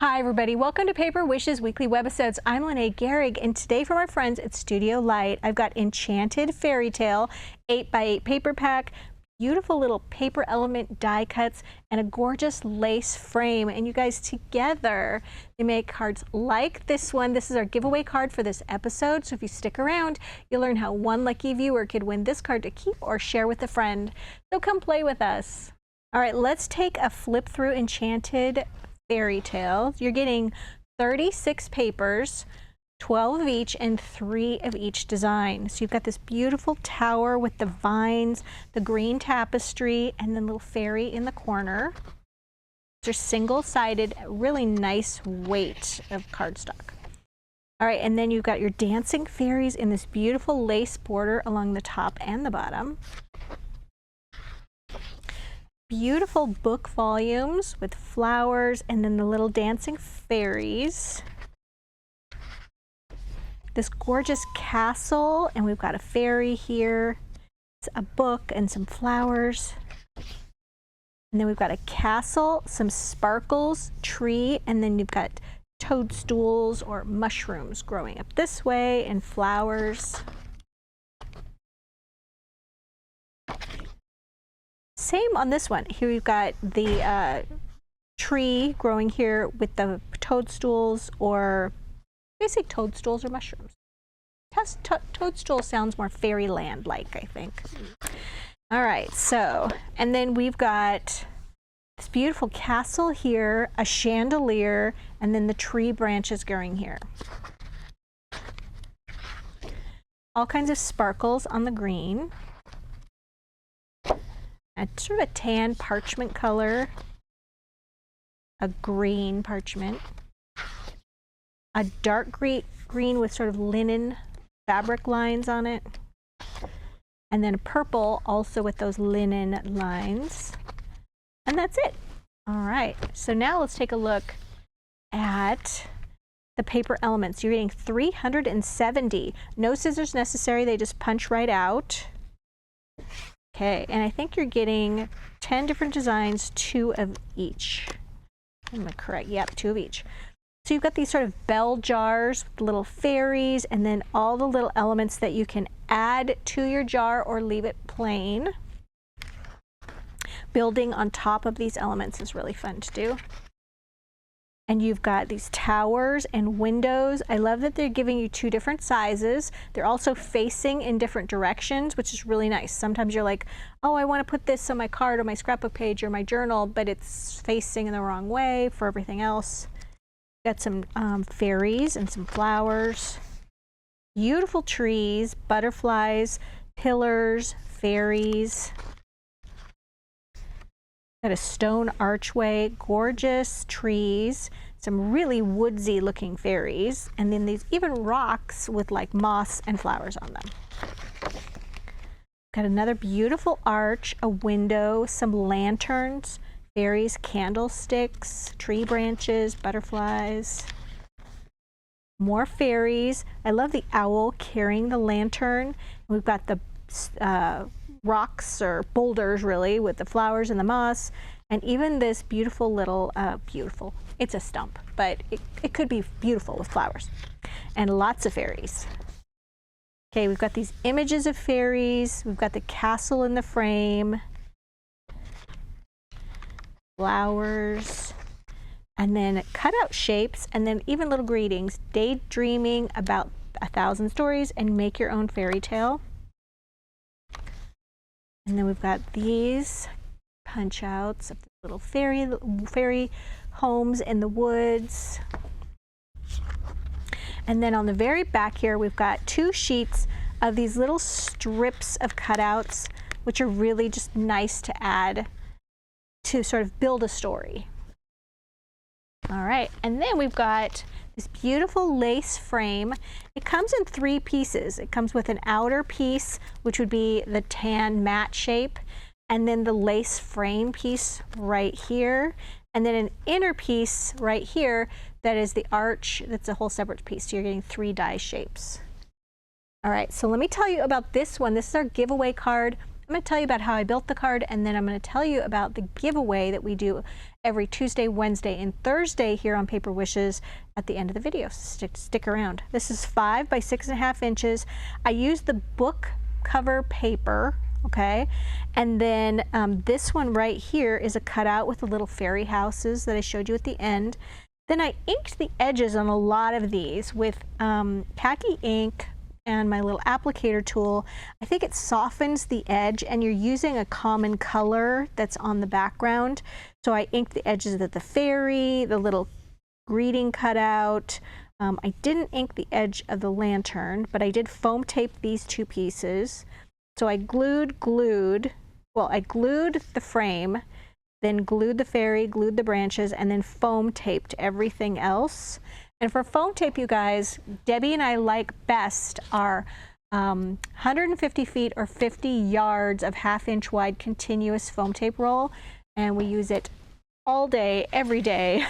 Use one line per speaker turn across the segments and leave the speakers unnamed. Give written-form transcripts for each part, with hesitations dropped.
Hi everybody, welcome to Paper Wishes Weekly Webisodes. I'm Lene Gehrig, and today from our friends at Studio Light, I've got Enchanted Fairytale 8x8 paper pack, beautiful little paper element die cuts, and a gorgeous lace frame. And you guys together, they make cards like this one. This is our giveaway card for this episode, so if you stick around, you'll learn how one lucky viewer could win this card to keep or share with a friend. So come play with us. All right, let's take a flip through Enchanted Fairytale. You're getting 36 papers, 12 of each and 3 of each design. So you've got this beautiful tower with the vines, the green tapestry, and then little fairy in the corner. They're single-sided, really nice weight of cardstock. All right, and then you've got your dancing fairies in this beautiful lace border along the top and the bottom. Beautiful book volumes with flowers and then the little dancing fairies. This gorgeous castle, and we've got a fairy here. It's a book and some flowers. And then we've got a castle, some sparkles, tree, and then you've got toadstools or mushrooms growing up this way and flowers. Same on this one. Here we've got the tree growing here with the toadstools, or basic toadstools or mushrooms. Toadstool sounds more fairyland-like, I think. All right, so, and then we've got this beautiful castle here, a chandelier, and then the tree branches growing here. All kinds of sparkles on the green. A sort of a tan parchment color, a green parchment, a dark green with sort of linen fabric lines on it, and then a purple also with those linen lines. And that's it. All right, so now let's take a look at the paper elements. You're getting 370. No scissors necessary, they just punch right out. Okay, and I think you're getting 10 different designs, 2 of each. Am I correct? Yep, 2 of each. So you've got these sort of bell jars with little fairies, and then all the little elements that you can add to your jar or leave it plain. Building on top of these elements is really fun to do. And you've got these towers and windows. I love that they're giving you 2 different sizes. They're also facing in different directions, which is really nice. Sometimes you're like, oh, I want to put this on my card or my scrapbook page or my journal, but it's facing in the wrong way for everything else. Got some fairies and some flowers. Beautiful trees, butterflies, pillars, fairies. Got a stone archway, gorgeous trees, some really woodsy looking fairies, and then these even rocks with like moss and flowers on them. Got another beautiful arch, a window, some lanterns, fairies, candlesticks, tree branches, butterflies. More fairies. I love the owl carrying the lantern. We've got the rocks or boulders really with the flowers and the moss, and even this beautiful little it's a stump, but it could be beautiful with flowers and lots of fairies. Okay, we've got these images of fairies, we've got the castle in the frame, flowers, and then cutout shapes, and then even little greetings, daydreaming about 1,000 stories and make your own fairy tale. And then we've got these punch outs of the little fairy homes in the woods. And then on the very back here, we've got 2 sheets of these little strips of cutouts, which are really just nice to add to sort of build a story. All right, and then we've got this beautiful lace frame. It comes in 3 pieces. It comes with an outer piece, which would be the tan matte shape, and then the lace frame piece right here, and then an inner piece right here that is the arch. That's a whole separate piece. So you're getting 3 die shapes. All right, so let me tell you about this one. This is our giveaway card. I'm going to tell you about how I built the card, and then I'm going to tell you about the giveaway that we do every Tuesday, Wednesday, and Thursday here on Paper Wishes at the end of the video. So stick around. This is 5 by 6.5 inches. I used the book cover paper, okay? And then this one right here is a cutout with the little fairy houses that I showed you at the end. Then I inked the edges on a lot of these with khaki ink and my little applicator tool. I think it softens the edge, and you're using a common color that's on the background. So I inked the edges of the fairy, the little greeting cutout. I didn't ink the edge of the lantern, but I did foam tape these two pieces. So I glued the frame, then glued the fairy, glued the branches, and then foam taped everything else. And for foam tape, you guys, Debbie and I like best our 150 feet or 50 yards of 1/2 inch wide continuous foam tape roll. And we use it all day, every day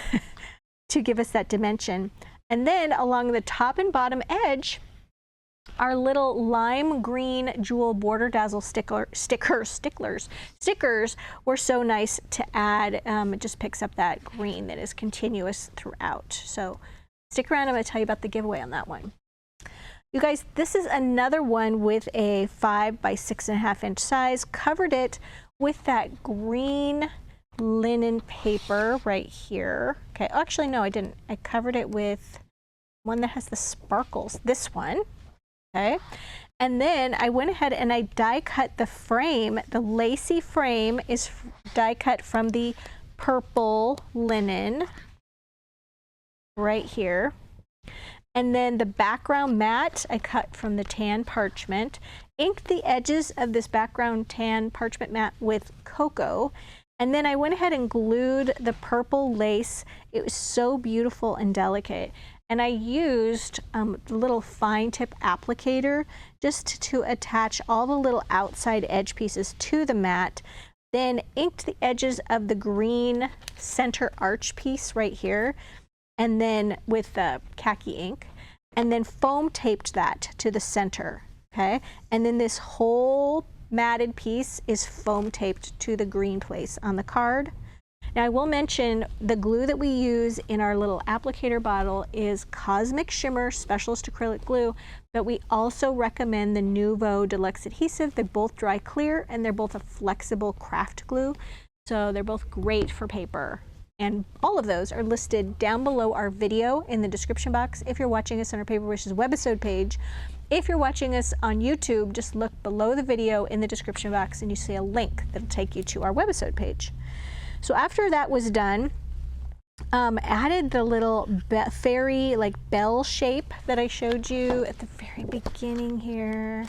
to give us that dimension. And then along the top and bottom edge, our little lime green jewel border dazzle stickers were so nice to add. It just picks up that green that is continuous throughout. So stick around, I'm going to tell you about the giveaway on that one. You guys, this is another one with a 5 by 6.5 inch size. Covered it with that green linen paper right here. Okay, actually no, I didn't. I covered it with one that has the sparkles, this one. Okay, and then I went ahead and I die cut the frame. The lacy frame is die cut from the purple linen right here. And then the background mat I cut from the tan parchment. Inked the edges of this background tan parchment mat with cocoa. And then I went ahead and glued the purple lace. It was so beautiful and delicate. And I used the little fine tip applicator just to attach all the little outside edge pieces to the mat. Then inked the edges of the green center arch piece right here, and then with the khaki ink, and then foam taped that to the center, okay? And then this whole matted piece is foam taped to the green place on the card. Now I will mention the glue that we use in our little applicator bottle is Cosmic Shimmer Specialist Acrylic Glue, but we also recommend the Nuvo Deluxe Adhesive. They both dry clear, and they're both a flexible craft glue, so they're both great for paper. And all of those are listed down below our video in the description box if you're watching us on our Paper Wishes webisode page. If you're watching us on YouTube, just look below the video in the description box and you see a link that'll take you to our webisode page. So after that was done, added the little fairy like bell shape that I showed you at the very beginning here.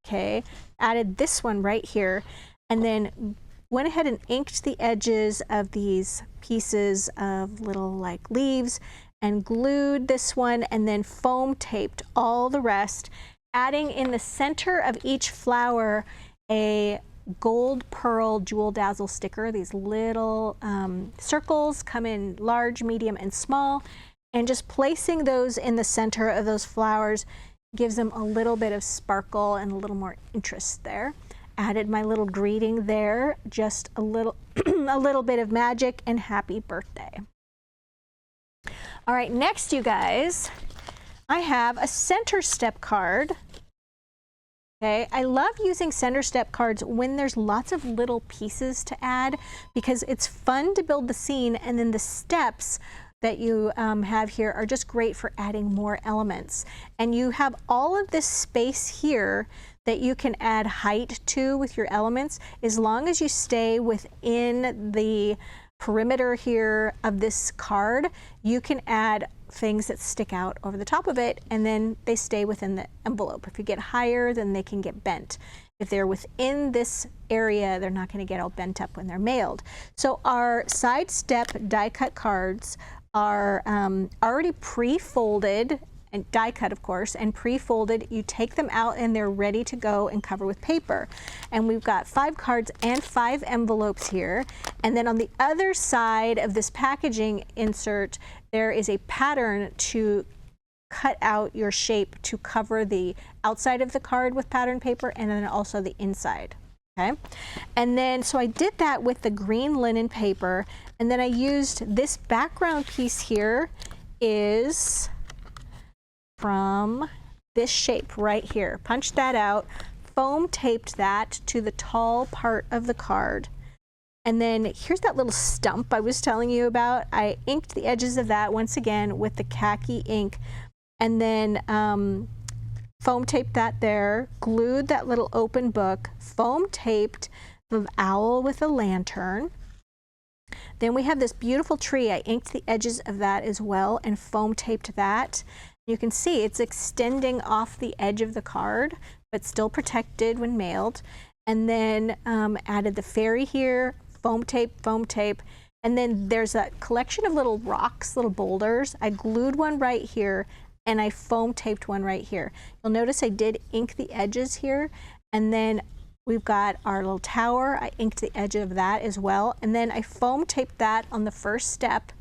Okay, added this one right here, and then went ahead and inked the edges of these pieces of little like leaves and glued this one, and then foam taped all the rest, adding in the center of each flower a gold pearl jewel dazzle sticker. These little circles come in large, medium, and small, and just placing those in the center of those flowers gives them a little bit of sparkle and a little more interest there. Added my little greeting there, just a little a little bit of magic and happy birthday. All right, next you guys, I have a center step card. Okay, I love using center step cards when there's lots of little pieces to add, because it's fun to build the scene, and then the steps that you have here are just great for adding more elements. And you have all of this space here that you can add height to with your elements, as long as you stay within the perimeter here of this card. You can add things that stick out over the top of it, and then they stay within the envelope. If you get higher, then they can get bent. If they're within this area, they're not going to get all bent up when they're mailed. So our side step die cut cards are already pre-folded, and die cut of course, and pre-folded. You take them out and they're ready to go and cover with paper. And we've got 5 cards and 5 envelopes here. And then on the other side of this packaging insert, there is a pattern to cut out your shape to cover the outside of the card with pattern paper and then also the inside. Okay, and then so I did that with the green linen paper, and then I used this background piece here is from this shape right here. Punched that out, foam taped that to the tall part of the card. And then here's that little stump I was telling you about. I inked the edges of that once again with the khaki ink, and then foam taped that there, glued that little open book, foam taped the owl with a lantern. Then we have this beautiful tree. I inked the edges of that as well and foam taped that. You can see it's extending off the edge of the card, but still protected when mailed. And then added the fairy here, foam tape, and then there's a collection of little rocks, little boulders. I glued one right here, and I foam taped one right here. You'll notice I did ink the edges here, and then we've got our little tower. I inked the edge of that as well, and then I foam taped that on the first step,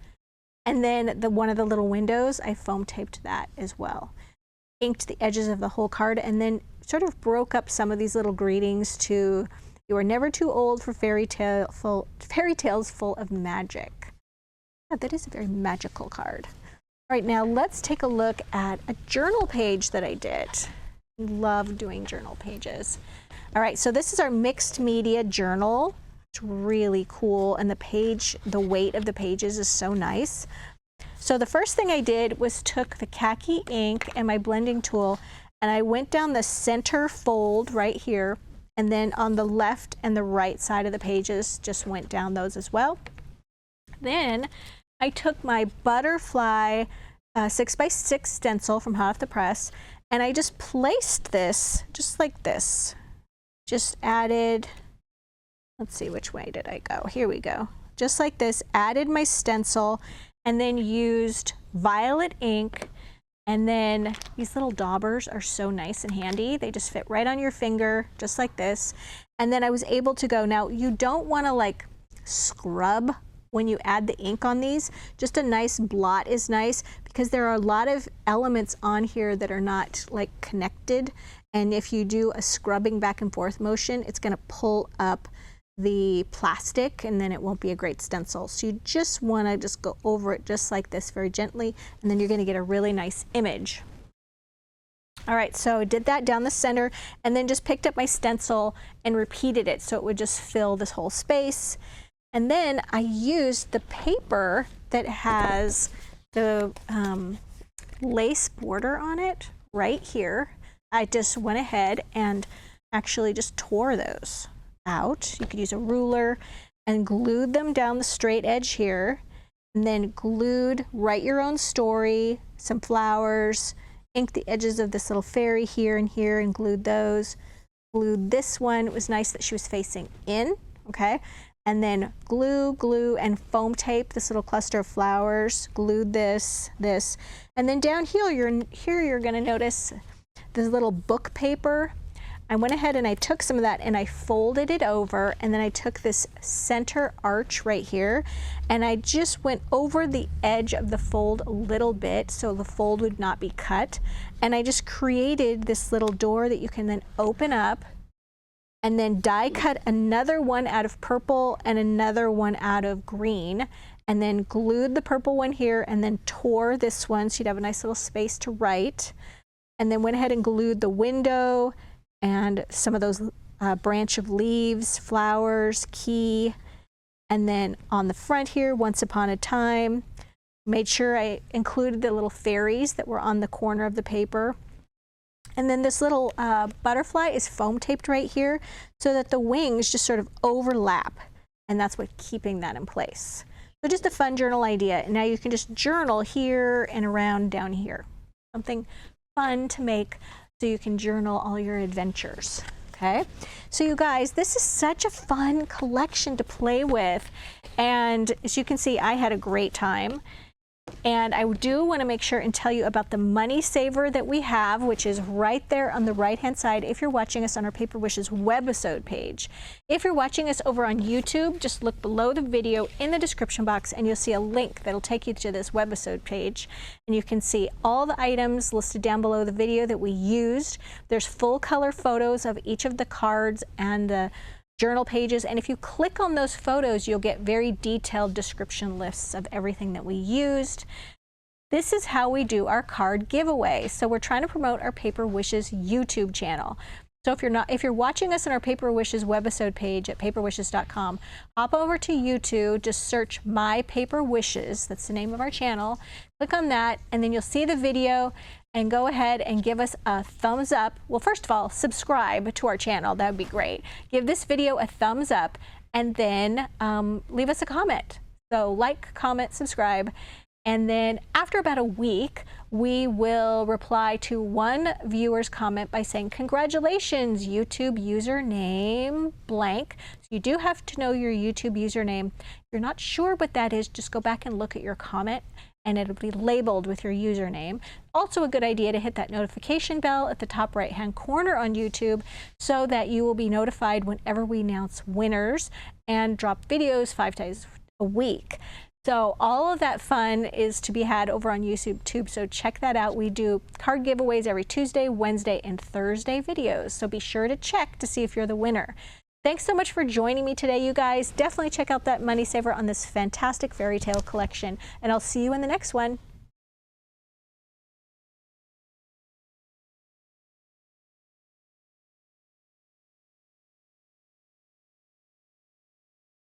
and then one of the little windows, I foam taped that as well. Inked the edges of the whole card, and then sort of broke up some of these little greetings to "You are never too old for fairy tales full of magic." Oh, that is a very magical card. All right, now let's take a look at a journal page that I did. Love doing journal pages. All right, so this is our mixed media journal. It's really cool, and the weight of the pages is so nice. So the first thing I did was took the khaki ink and my blending tool, and I went down the center fold right here, and then on the left and the right side of the pages, just went down those as well. Then I took my butterfly 6x6 stencil from hot off the press, and I just placed this just like this. Just added, let's see, which way did I go? Here we go. Just like this, added my stencil, and then used violet ink. And then these little daubers are so nice and handy. They just fit right on your finger, just like this. And then I was able to go, now you don't want to like scrub when you add the ink on these. Just a nice blot is nice, because there are a lot of elements on here that are not like connected. And if you do a scrubbing back and forth motion, it's going to pull up the plastic, and then it won't be a great stencil. So you just want to just go over it just like this very gently, and then you're going to get a really nice image. All right, so I did that down the center, and then just picked up my stencil and repeated it so it would just fill this whole space. And then I used the paper that has the lace border on it right here. I just went ahead and actually just tore those out. You could use a ruler and glued them down the straight edge here, and then glued "Write Your Own Story," some flowers, inked the edges of this little fairy here and here and glued those. Glued this one. It was nice that she was facing in, okay? And then glue, and foam tape this little cluster of flowers. Glued this, and then down here you're going to notice this little book paper. I went ahead and I took some of that and I folded it over, and then I took this center arch right here, and I just went over the edge of the fold a little bit so the fold would not be cut, and I just created this little door that you can then open up, and then die cut another one out of purple and another one out of green, and then glued the purple one here, and then tore this one so you'd have a nice little space to write, and then went ahead and glued the window and some of those branch of leaves, flowers, key, and then on the front here, Once Upon a Time. Made sure I included the little fairies that were on the corner of the paper. And then this little butterfly is foam taped right here so that the wings just sort of overlap, and that's what's keeping that in place. So just a fun journal idea. And now you can just journal here and around down here. Something fun to make so you can journal all your adventures. Okay, so you guys, this is such a fun collection to play with, and as you can see, I had a great time. And I do want to make sure and tell you about the money saver that we have, which is right there on the right-hand side if you're watching us on our Paper Wishes webisode page. If you're watching us over on YouTube, just look below the video in the description box and you'll see a link that'll take you to this webisode page. And you can see all the items listed down below the video that we used. There's full color photos of each of the cards and the journal pages, and if you click on those photos, you'll get very detailed description lists of everything that we used. This is how we do our card giveaway. So we're trying to promote our Paper Wishes YouTube channel. So if you're watching us on our Paper Wishes webisode page at paperwishes.com, hop over to YouTube, just search My Paper Wishes, that's the name of our channel, click on that, and then you'll see the video, and go ahead and give us a thumbs up. Well, first of all, subscribe to our channel, that would be great. Give this video a thumbs up, and then leave us a comment. So like, comment, subscribe. And then after about a week, we will reply to one viewer's comment by saying, congratulations, YouTube username blank. So you do have to know your YouTube username. If you're not sure what that is, just go back and look at your comment and it'll be labeled with your username. Also a good idea to hit that notification bell at the top right-hand corner on YouTube so that you will be notified whenever we announce winners and drop videos 5 times a week. So all of that fun is to be had over on YouTube, so check that out. We do card giveaways every Tuesday, Wednesday, and Thursday videos, so be sure to check to see if you're the winner. Thanks so much for joining me today, you guys. Definitely check out that money saver on this fantastic fairy tale collection, and I'll see you in the next one.